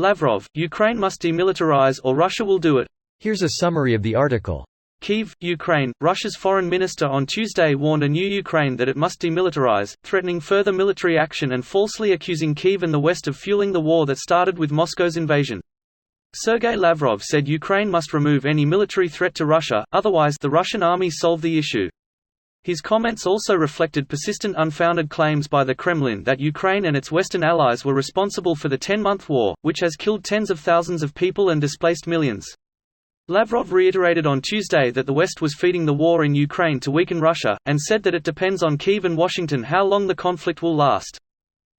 Lavrov, Ukraine must demilitarize or Russia will do it. Here's a summary of the article. Kyiv, Ukraine. Russia's foreign minister on Tuesday warned a new Ukraine that it must demilitarize, threatening further military action and falsely accusing Kyiv and the West of fueling the war that started with Moscow's invasion. Sergei Lavrov said Ukraine must remove any military threat to Russia, otherwise the Russian army solve the issue. His comments also reflected persistent unfounded claims by the Kremlin that Ukraine and its Western allies were responsible for the 10-month war, which has killed tens of thousands of people and displaced millions. Lavrov reiterated on Tuesday that the West was feeding the war in Ukraine to weaken Russia, and said that it depends on Kyiv and Washington how long the conflict will last.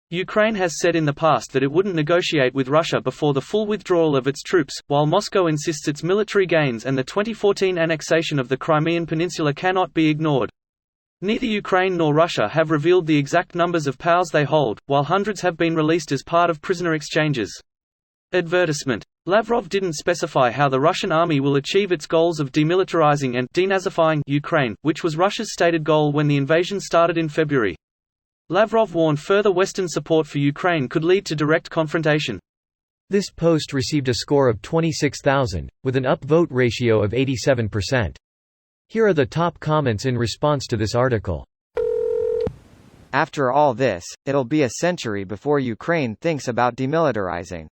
Ukraine has said in the past that it wouldn't negotiate with Russia before the full withdrawal of its troops, while Moscow insists its military gains and the 2014 annexation of the Crimean Peninsula cannot be ignored. Neither Ukraine nor Russia have revealed the exact numbers of POWs they hold, while hundreds have been released as part of prisoner exchanges. Advertisement. Lavrov didn't specify how the Russian army will achieve its goals of demilitarizing and denazifying Ukraine, which was Russia's stated goal when the invasion started in February. Lavrov warned further Western support for Ukraine could lead to direct confrontation. This post received a score of 26,000, with an upvote ratio of 87%. Here are the top comments in response to this article. After all this, it'll be a century before Ukraine thinks about demilitarizing.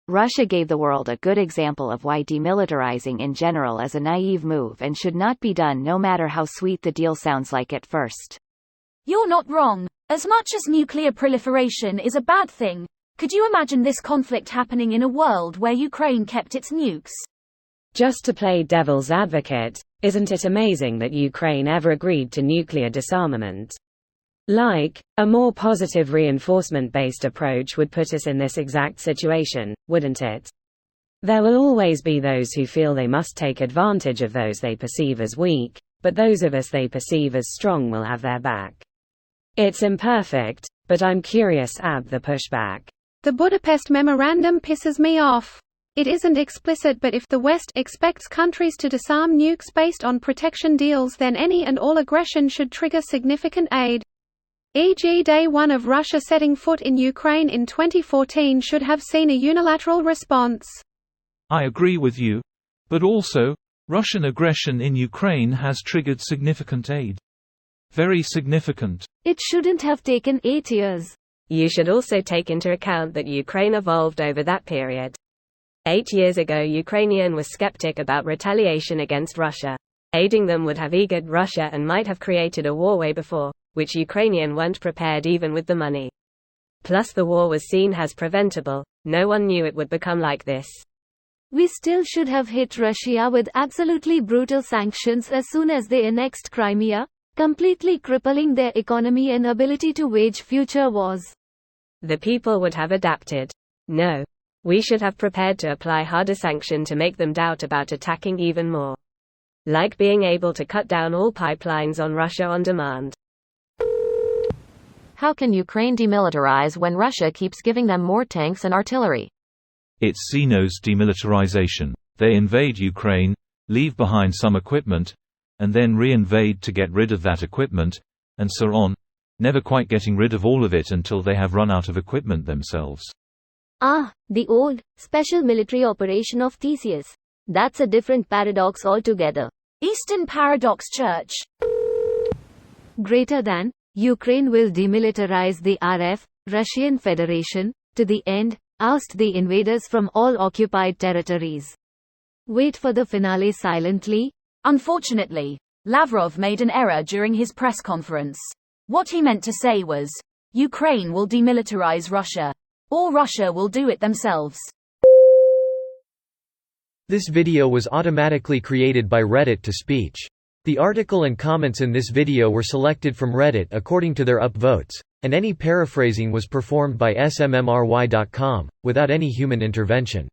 Russia gave the world a good example of why demilitarizing in general is a naive move and should not be done, no matter how sweet the deal sounds like at first. You're not wrong. As much as nuclear proliferation is a bad thing, could you imagine this conflict happening in a world where Ukraine kept its nukes? Just to play devil's advocate, isn't it amazing that Ukraine ever agreed to nuclear disarmament? A more positive reinforcement-based approach would put us in this exact situation, wouldn't it? There will always be those who feel they must take advantage of those they perceive as weak, but those of us they perceive as strong will have their back. It's imperfect, but I'm curious about the pushback. The Budapest Memorandum pisses me off. It isn't explicit, but if the West expects countries to disarm nukes based on protection deals, then any and all aggression should trigger significant aid. E.g., day one of Russia setting foot in Ukraine in 2014 should have seen a unilateral response. I agree with you. But also, Russian aggression in Ukraine has triggered significant aid. Very significant. It shouldn't have taken 8 years. You should also take into account that Ukraine evolved over that period. 8 years ago, Ukrainian was skeptic about retaliation against Russia. Aiding them would have eagered Russia and might have created a war way before, which Ukrainian weren't prepared even with the money. Plus the war was seen as preventable, no one knew it would become like this. We still should have hit Russia with absolutely brutal sanctions as soon as they annexed Crimea, completely crippling their economy and ability to wage future wars. The people would have adapted. No. We should have prepared to apply harder sanction to make them doubt about attacking even more. Like being able to cut down all pipelines on Russia on demand. How can Ukraine demilitarize when Russia keeps giving them more tanks and artillery? It's CNO's demilitarization. They invade Ukraine, leave behind some equipment, and then re-invade to get rid of that equipment, and so on, never quite getting rid of all of it until they have run out of equipment themselves. The old, special military operation of Theseus. That's a different paradox altogether. Eastern Paradox Church. Greater than, Ukraine will demilitarize the RF, Russian Federation, to the end, oust the invaders from all occupied territories. Wait for the finale silently. Unfortunately, Lavrov made an error during his press conference. What he meant to say was, Ukraine will demilitarize Russia. Or Russia will do it themselves. This video was automatically created by Reddit to speech. The article and comments in this video were selected from Reddit according to their upvotes, and any paraphrasing was performed by smmry.com, without any human intervention.